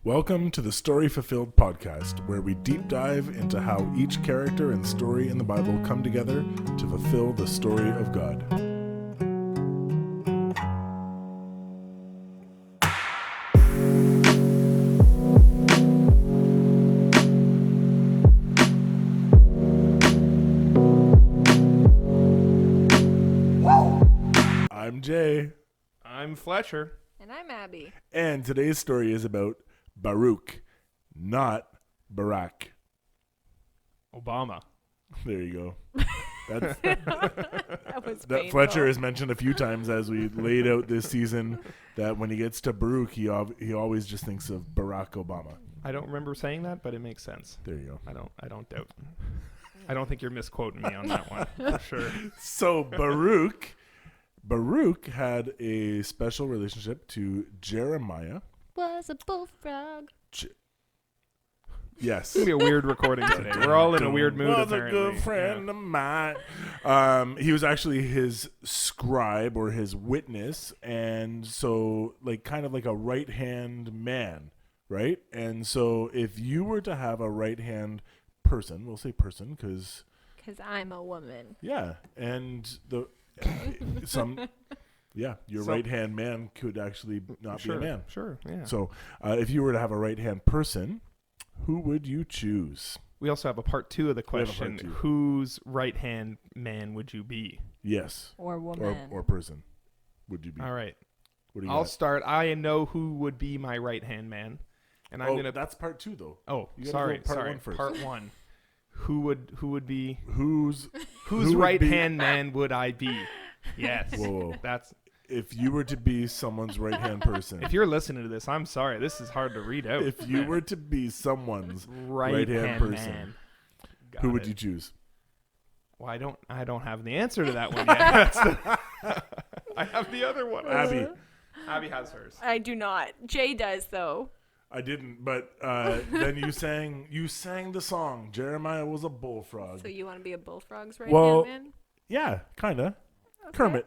Welcome to the Story Fulfilled podcast, where we deep dive into how each character and story in the Bible come together to fulfill the story of God. I'm Jay. I'm Fletcher. And I'm Abby. And today's story is about Baruch, not Barak. Obama. There you go. That's, That was that painful. Fletcher has mentioned a few times as we laid out this season that when he gets to Baruch, he always just thinks of Barack Obama. I don't remember saying that, but it makes sense. There you go. I don't doubt. I don't think you're misquoting me on that one for sure. So Baruch had a special relationship to Jeremiah. Was a bullfrog. Yes. It's going to be a weird recording today. We're all in a weird mood, Was apparently. a good friend of mine. He was actually his scribe or his witness, and so kind of like a right-hand man, right? And so if you were to have a right-hand person, we'll say person because I'm a woman. yeah, and your So- right-hand man could actually not Sure, be a man. Sure, yeah. So if you were to have a right-hand person, who would you choose? We also have a part 2 of the We have a part question. 2. Whose right-hand man would you be? Yes. Or woman. Or person would you be? All right. What do you I'll got? start. I know who would be my right-hand man. And I'm going to... That's part 2, though. Oh, You gotta sorry. go part Sorry. one first. Part 1. Who would be... Whose Whose would right-hand man would I be? Yes. Whoa. That's... If you were to be someone's right-hand person, If you're listening to this, I'm sorry. This is hard to read out. if you were to be someone's right-hand right-hand person, man. Got who would it. you choose? Well, I don't have the answer to that one yet. I have the other one. Abby. Abby has hers. I do not. Jay does, though. I didn't, but then you sang the song. Jeremiah was a bullfrog. So you want to be a bullfrog's right Well, hand man? Yeah, kind of. Okay. Kermit.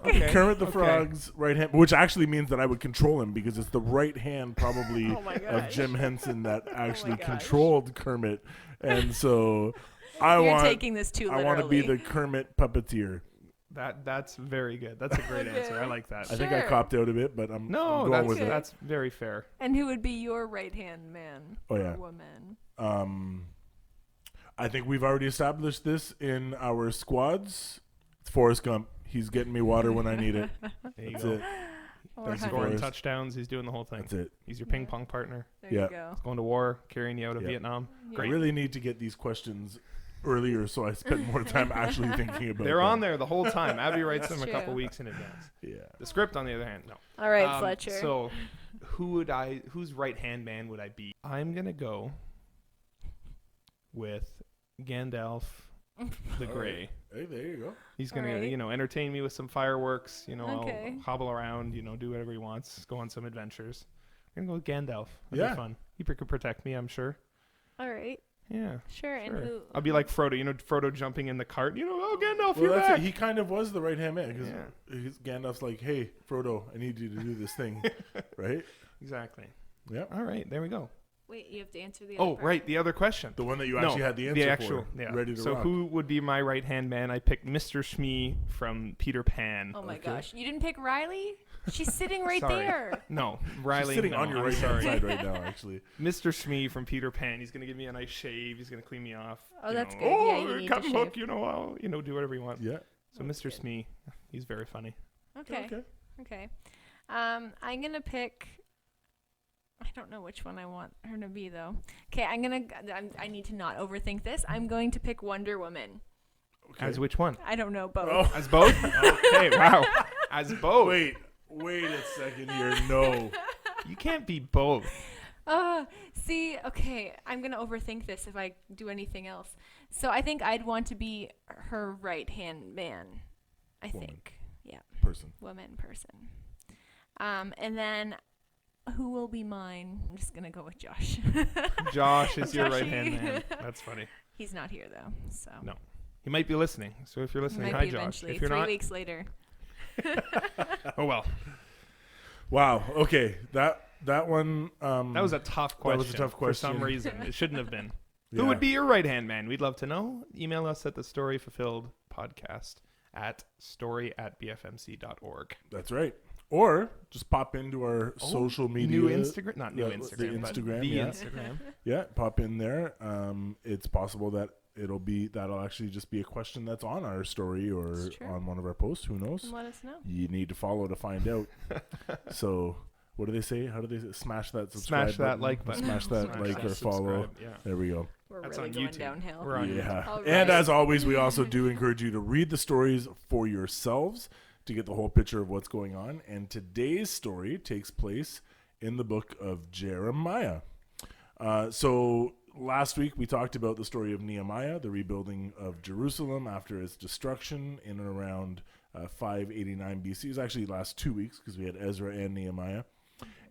Okay. Kermit the Okay. Frog's right hand, which actually means that I would control him because it's the right hand probably Oh my of gosh. Jim Henson that actually gosh. controlled Kermit. And so You're taking this too I literally. want to be the Kermit puppeteer. That's very good. That's a great Okay. answer. I like that. I think I Sure. copped out a bit, but I'm No, going with it. that's very fair. And who would be your right hand man? Oh, yeah. Or woman? I think we've already established this in our squads. It's Forrest Gump. He's getting me water when I need it. There you That's go. it. Or Thanks, honey. Scoring Forrest. touchdowns. He's doing the whole thing. That's it. He's your Yeah. ping pong partner. There Yeah. you go. Going to war, carrying you out of Yeah. Vietnam. Yeah. I Great. really need to get these questions earlier so I spend more time actually thinking about They're them. on there the whole time. Abby writes That's them a couple true. weeks in advance. Yeah. The script, on the other hand, no. All right, Fletcher. So, whose right-hand man would I be? I'm going to go with Gandalf the All Grey. Hey, there you go. He's going Alright. to, entertain me with some fireworks, Okay. I'll hobble around, do whatever he wants, go on some adventures. I'm going to go with Gandalf. That'd Yeah. be fun. He could protect me, I'm sure. All right. Yeah. Sure. And Sure. who? I'll be like Frodo, Frodo jumping in the cart, oh, Gandalf, Well, you're that's back. it. He kind of was the right-hand man because Yeah. Gandalf's like, hey, Frodo, I need you to do this thing. Right? Exactly. Yeah. All right, there we go. Wait, you have to answer the other Oh, part. right, the other question. The one that you actually had the answer for. yeah. Ready to so rock. who would be my right hand man? I picked Mr. Shmee from Peter Pan. Oh my Okay. gosh. You didn't pick Riley? She's sitting right Sorry. there. No, Riley. She's sitting no, on your I'm right-hand sorry. side right now, actually. Mr. Shmee from Peter Pan. He's gonna give me a nice shave. He's gonna clean me off. Oh, that's good. Oh, Yeah, you need to Captain Hook. shave. I'll do whatever he wants. Yeah. So That's Mr. good. Smee, he's very funny. Okay. Okay. I'm going to pick. I don't know which one I want her to be, though. Okay, I need to not overthink this. I'm going to pick Wonder Woman. Okay. As which one? I don't know both. Oh. As both? Okay, wow. As both. Wait a second here. No. You can't be both. See, okay, I'm going to overthink this if I do anything else. So I think I'd want to be her right-hand man, I Woman. think. Yeah, Person. woman, person. And then who will be mine? I'm just going to go with Josh. Josh is your Joshy. right hand man. That's funny. He's not here, though, so. No. He might be listening. So if you're listening, Might hi be Josh. eventually. If you're 3 not, weeks later. oh well. Wow. Okay. that one. That was a tough question. That was a tough For some question. reason. It shouldn't have been. Yeah. Who would be your right-hand man? We'd love to know. Email us at thestoryfulfilledpodcast@story@bfmc.org. That's right. Or just pop into our social media. New Instagram? Not new the Instagram, but Instagram, the yeah. Instagram. Yeah, pop in there. It's possible that that'll actually just be a question that's on our story or It's true. on one of our posts. Who knows? And let us know. You need to follow to find out. So, what do they say? How do they say? Smash that subscribe Smash that like button. Smash that Smash like that or follow. subscribe, Yeah. There we go. We're That's really on going YouTube. downhill. We're on Yeah. All And right. as always, we also do encourage you to read the stories for yourselves to get the whole picture of what's going on. And today's story takes place in the book of Jeremiah. So last week we talked about the story of Nehemiah, the rebuilding of Jerusalem after its destruction in and around 589 BC. It was actually the last 2 weeks because we had Ezra and Nehemiah.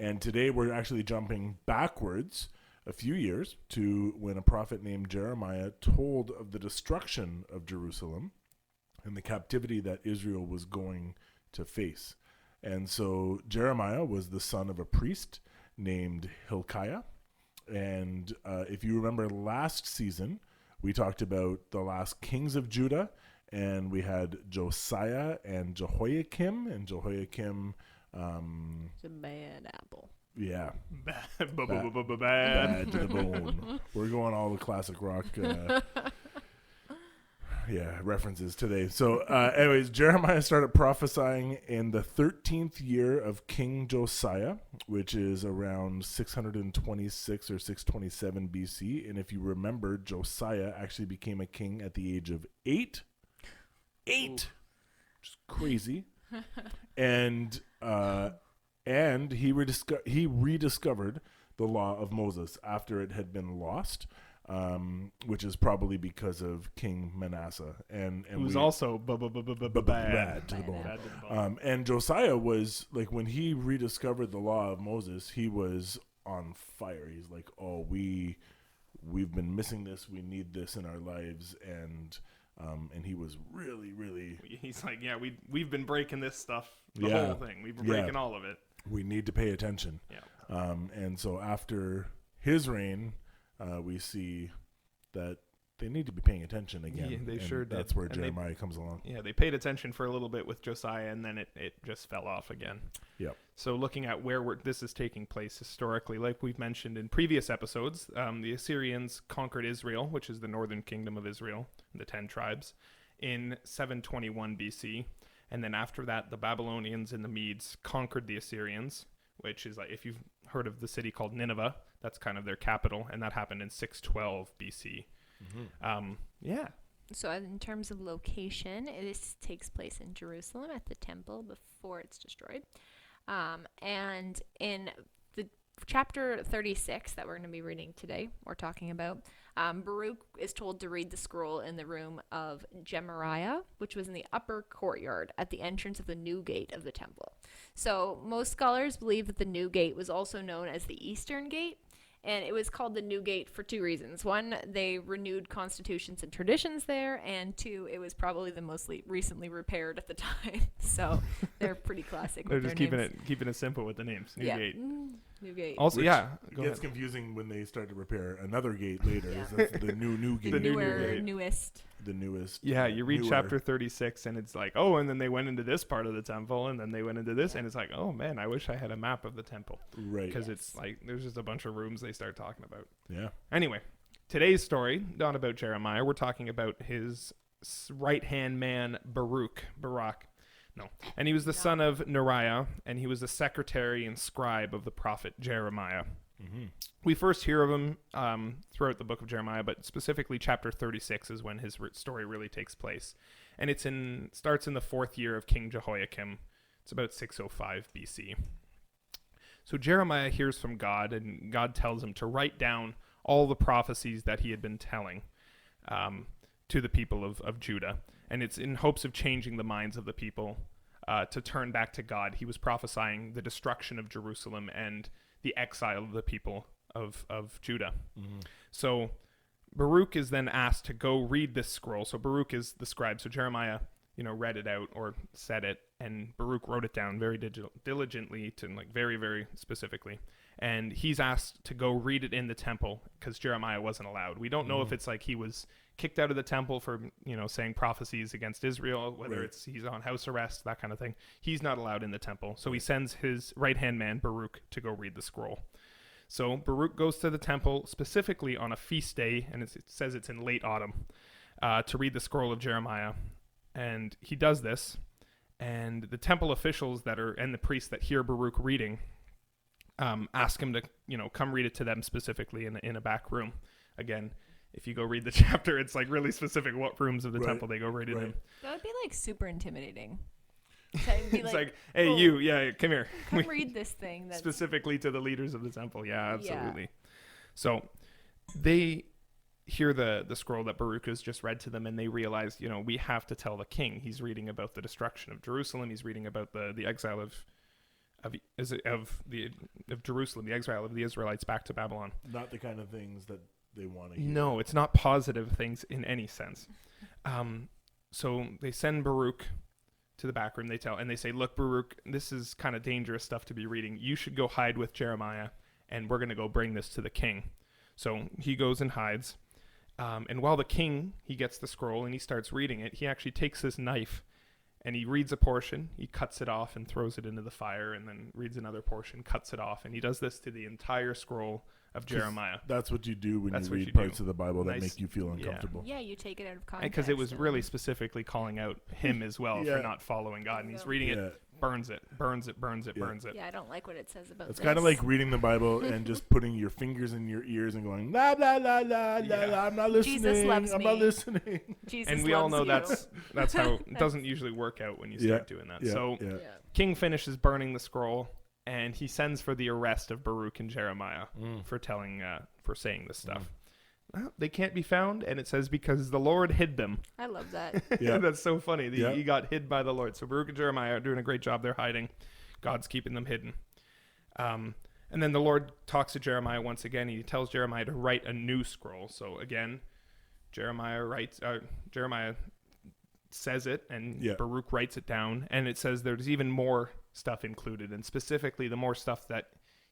And today we're actually jumping backwards a few years to when a prophet named Jeremiah told of the destruction of Jerusalem and the captivity that Israel was going to face. And so Jeremiah was the son of a priest named Hilkiah. And if you remember last season, we talked about the last kings of Judah, and we had Josiah and Jehoiakim. And Jehoiakim, It's a bad apple. yeah, Bad. bad to the bone. We're going all the classic rock references today. So anyways, Jeremiah started prophesying in the 13th year of King Josiah, which is around 626 or 627 BC. And if you remember, Josiah actually became a king at the age of 8. Which is crazy. And he rediscovered the law of Moses after it had been lost. Which is probably because of King Manasseh, and Who's also bad to the bone. And Josiah was like, when he rediscovered the law of Moses, he was on fire. He's like, "Oh, we've been missing this. We need this in our lives." And he was really. He's like, yeah, we've been breaking this stuff, the Yeah. whole thing. We've been breaking all of it. We need to pay attention. Yeah. And so after his reign, we see that they need to be paying attention again. Yeah, they and sure did. That's where And Jeremiah comes along. Yeah, they paid attention for a little bit with Josiah, and then it just fell off again. Yep. So looking at where this is taking place historically, like we've mentioned in previous episodes, the Assyrians conquered Israel, which is the northern kingdom of Israel, the 10 tribes, in 721 BC. And then after that, the Babylonians and the Medes conquered the Assyrians, which is like, if you've heard of the city called Nineveh, that's kind of their capital, and that happened in 612 BC. Yeah. So in terms of location, this takes place in Jerusalem at the temple before it's destroyed. And in the chapter 36 that we're going to be reading today, or talking about, Baruch is told to read the scroll in the room of Gemariah, which was in the upper courtyard at the entrance of the new gate of the temple. So most scholars believe that the new gate was also known as the Eastern Gate, and it was called the New Gate for two reasons. One, they renewed constitutions and traditions there, and two, it was probably the most recently repaired at the time. So they're pretty classic They're with just their names. keeping it simple with the names. New Gate. New Gate. Also, Which yeah. It Go gets ahead. confusing when they start to repair another gate later. Yeah. That's the new gate. The new Newer, gate. newest. The newest. Yeah, you read newer. chapter 36 and it's like, oh, and then they went into this part of the temple and then they went into this, and it's like, oh man, I wish I had a map of the temple, Right. because it's like there's just a bunch of rooms they start talking about. Yeah. Anyway, today's story, not about Jeremiah. We're talking about his right-hand man, Baruch. No. And he was the son of Neriah, and he was the secretary and scribe of the prophet Jeremiah. Mm-hmm. We first hear of him throughout the book of Jeremiah, but specifically chapter 36 is when his story really takes place. And starts in the 4th year of King Jehoiakim. It's about 605 BC. So Jeremiah hears from God, and God tells him to write down all the prophecies that he had been telling to the people of Judah. And it's in hopes of changing the minds of the people to turn back to God. He was prophesying the destruction of Jerusalem and the exile of the people of Judah. Mm-hmm. So Baruch is then asked to go read this scroll. So Baruch is the scribe. So Jeremiah, read it out or said it, and Baruch wrote it down very diligently to very, very specifically. and he's asked to go read it in the temple because Jeremiah wasn't allowed. We don't know if it's like he was kicked out of the temple for, saying prophecies against Israel, whether Right. it's he's on house arrest, that kind of thing. He's not allowed in the temple. So he sends his right-hand man, Baruch, to go read the scroll. So Baruch goes to the temple specifically on a feast day, and it says it's in late autumn, to read the scroll of Jeremiah. And he does this, and the temple officials and the priests that hear Baruch reading ask him to, come read it to them specifically in a back room. Again, if you go read the chapter, it's like really specific what rooms of the temple they go read it in. That would be like super intimidating. It'd be It's like, hey, you, come here. come read this thing. That's Specifically to the leaders of the temple. Yeah, absolutely. Yeah. So they hear the scroll that Baruch has just read to them, and they realize, we have to tell the king. He's reading about the destruction of Jerusalem. He's reading about the exile of Jerusalem, the exile of the Israelites back to Babylon. Not the kind of things that they want to hear. No, it's not positive things in any sense. So they send Baruch to the back room. They say, look, Baruch, this is kind of dangerous stuff to be reading. You should go hide with Jeremiah, and we're going to go bring this to the king. So he goes and hides. And while the king, he gets the scroll and he starts reading it, he actually takes his knife and he reads a portion, he cuts it off and throws it into the fire, and then reads another portion, cuts it off. And he does this to the entire scroll of Jeremiah. That's what you do when That's you what read you parts do. of the Bible that Nice. make you feel uncomfortable. yeah, you take it out of context. Because it was really specifically calling out him as well for not following God. And he's reading it, burns it. Yeah, I don't like what it says about It's this. kind of like reading the Bible and just putting your fingers in your ears and going, la, la, la, la, la, la, I'm not listening. Jesus loves I'm me. not listening. Jesus And we all know loves that's how it doesn't usually work out when you start doing that. So King finishes burning the scroll, and he sends for the arrest of Baruch and Jeremiah for saying this stuff. Well, they can't be found, and it says because the Lord hid them. I love that. Yeah. That's so funny. He got hid by the Lord. So Baruch and Jeremiah are doing a great job. They're hiding. God's keeping them hidden. And then the Lord talks to Jeremiah once again. He tells Jeremiah to write a new scroll. So again, Jeremiah says it, and Baruch writes it down. And it says there's even more stuff included. And specifically, the more stuff that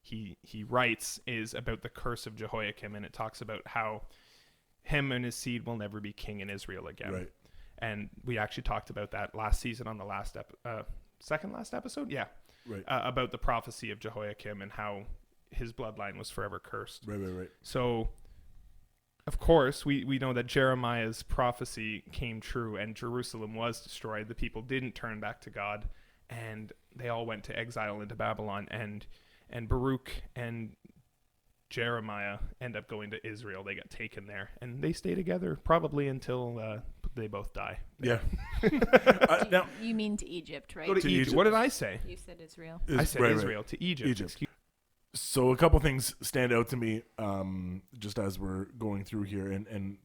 he writes is about the curse of Jehoiakim. And it talks about how him and his seed will never be king in Israel again. Right. And we actually talked about that last season on the second last episode. Yeah. Right. About the prophecy of Jehoiakim and how his bloodline was forever cursed. Right. So, of course, we know that Jeremiah's prophecy came true and Jerusalem was destroyed. The people didn't turn back to God, and they all went to exile into Babylon. And Baruch and Jeremiah end up going to Israel. They got taken there, and they stay together probably until they both die. Yeah. Now, you mean to Egypt, right? Go to Egypt. What did I say? You said Israel. I said Israel to Egypt. So a couple things stand out to me just as we're going through here. And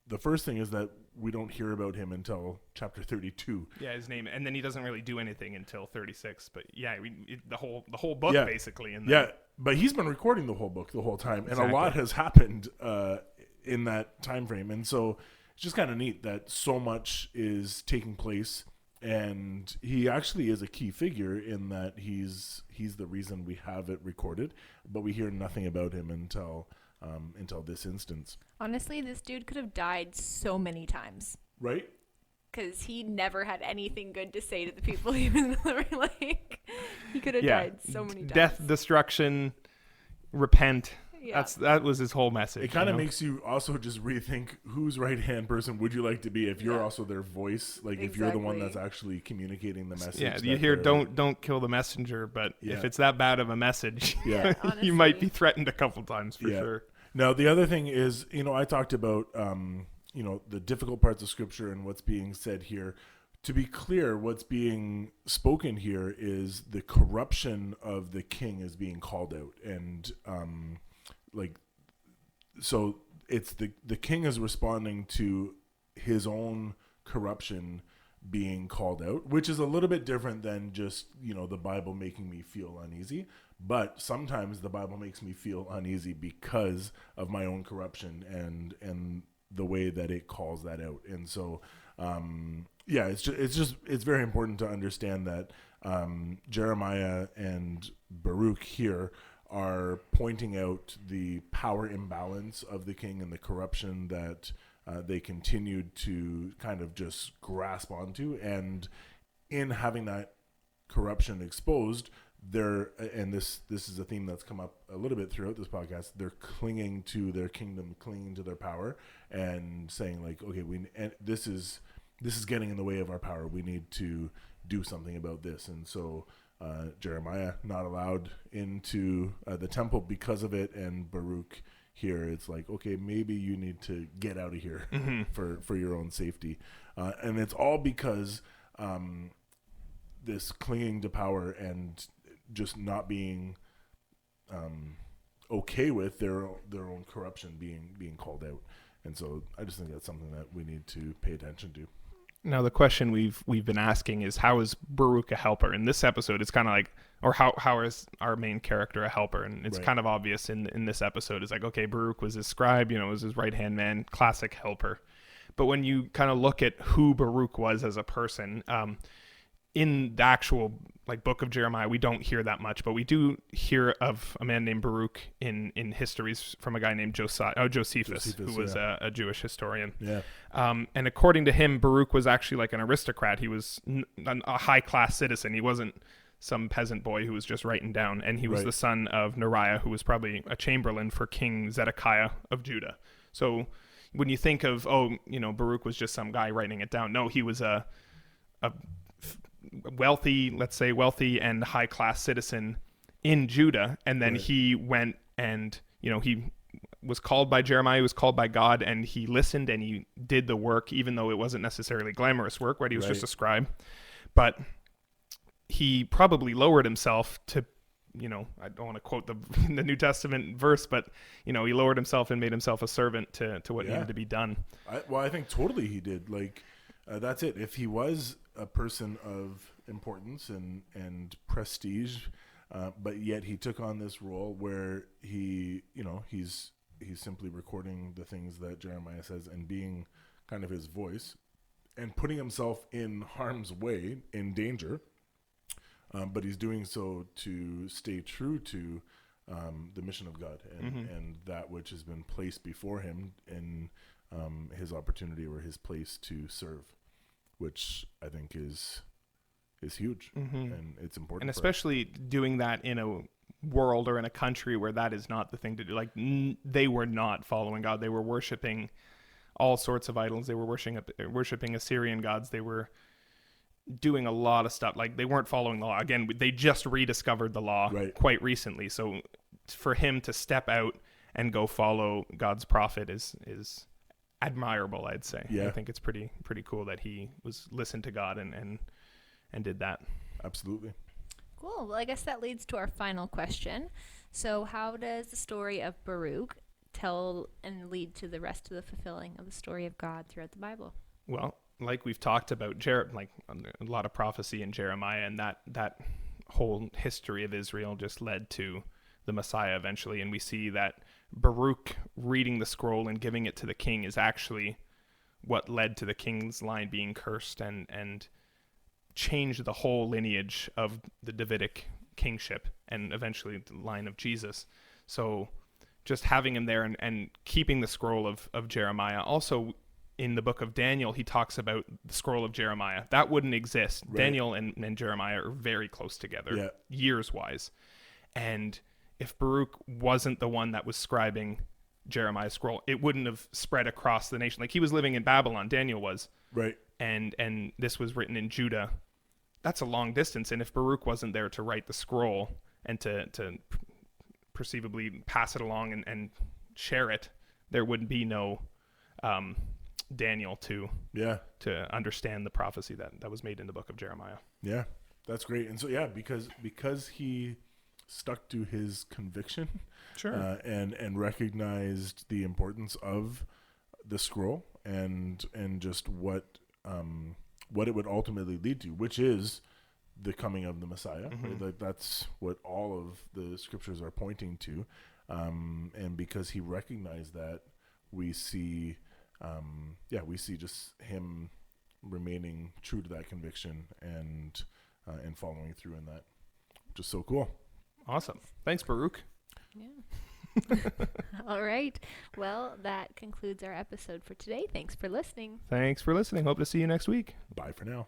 the first thing is that we don't hear about him until chapter 32. Yeah, his name. And then he doesn't really do anything until 36. But yeah, the whole book basically. But he's been recording the whole book the whole time. Exactly. And a lot has happened in that time frame. And so it's just kind of neat that so much is taking place. And he actually is a key figure in that he's the reason we have it recorded, but we hear nothing about him until this instance. Honestly, this dude could have died so many times. Right? Because he never had anything good to say to the people, even though they were like, he could have died so many times. Death, destruction, repent. Yeah. That was his whole message. It kind of makes you also just rethink whose right-hand person would you like to be if you're also their voice, like if you're the one that's actually communicating the message. Yeah, you hear don't kill the messenger, but if it's that bad of a message, honestly, you might be threatened a couple times for sure. Now, the other thing is, I talked about, the difficult parts of Scripture and what's being said here. To be clear, what's being spoken here is the corruption of the king is being called out. And, so it's the king is responding to his own corruption being called out, which is a little bit different than just, the Bible making me feel uneasy. But sometimes the Bible makes me feel uneasy because of my own corruption and the way that it calls that out. And so, it's very important to understand that Jeremiah and Baruch here are pointing out the power imbalance of the king and the corruption that they continued to kind of just grasp onto. And in having that corruption exposed, and this is a theme that's come up a little bit throughout this podcast, they're clinging to their kingdom, clinging to their power, and saying like, okay, this is getting in the way of our power. We need to do something about this. And so Jeremiah not allowed into the temple because of it, and Baruch here, it's like, okay, maybe you need to get out of here for your own safety. And it's all because this clinging to power and just not being okay with their own corruption being called out. And so I just think that's something that we need to pay attention to. Now the question we've been asking is, how is Baruch a helper? In this episode, it's kind of like, or how is our main character a helper? And it's kind of obvious in this episode. It's like, okay, Baruch was his scribe, was his right-hand man, classic helper. But when you kind of look at who Baruch was as a person, in the actual book of Jeremiah, we don't hear that much, but we do hear of a man named Baruch in histories from a guy named Josephus, who was a Jewish historian. Yeah. And according to him, Baruch was actually like an aristocrat. He was a high-class citizen. He wasn't some peasant boy who was just writing down. And he was the son of Neriah, who was probably a chamberlain for King Zedekiah of Judah. So when you think of, Baruch was just some guy writing it down, no, he was a wealthy and high-class citizen in Judah, and then he went and he was called by Jeremiah, he was called by God, and he listened and he did the work, even though it wasn't necessarily glamorous work, right? He was just a scribe, but he probably lowered himself to, I don't want to quote the New Testament verse, but he lowered himself and made himself a servant to what needed to be done. I think totally he did. That's it. If he was a person of importance and prestige, but yet he took on this role where he's simply recording the things that Jeremiah says and being kind of his voice and putting himself in harm's way, in danger, but he's doing so to stay true to the mission of God and that which has been placed before him in his opportunity or his place to serve, which I think is huge and it's important. And especially doing that in a world or in a country where that is not the thing to do. They were not following God. They were worshiping all sorts of idols. They were worshiping Assyrian gods. They were doing a lot of stuff. They weren't following the law. Again, they just rediscovered the law quite recently. So for him to step out and go follow God's prophet is admirable, I'd say. I think it's pretty cool that he listened to God and did that. Absolutely. Cool. Well, I guess that leads to our final question. So how does the story of Baruch tell and lead to the rest of the fulfilling of the story of God throughout the Bible? Well, like we've talked about, a lot of prophecy in Jeremiah, and that whole history of Israel just led to the Messiah eventually. And we see that Baruch reading the scroll and giving it to the king is actually what led to the king's line being cursed and changed the whole lineage of the Davidic kingship and eventually the line of Jesus. So just having him there and keeping the scroll of Jeremiah. Also, in the book of Daniel, he talks about the scroll of Jeremiah. That wouldn't exist. Right. Daniel and Jeremiah are very close together, years-wise. And if Baruch wasn't the one that was scribing Jeremiah's scroll, it wouldn't have spread across the nation. He was living in Babylon, Daniel was. Right. And this was written in Judah. That's a long distance. And if Baruch wasn't there to write the scroll and to perceivably pass it along and share it, there would be no Daniel to understand the prophecy that was made in the book of Jeremiah. Yeah, that's great. And so, because he stuck to his conviction, and recognized the importance of the scroll and just what it would ultimately lead to, which is the coming of the Messiah. Right? That's what all of the scriptures are pointing to, and because he recognized that, we see just him remaining true to that conviction and following through in that. Just so cool. Awesome. Thanks, Baruch. Yeah. All right. Well, that concludes our episode for today. Thanks for listening. Thanks for listening. Hope to see you next week. Bye for now.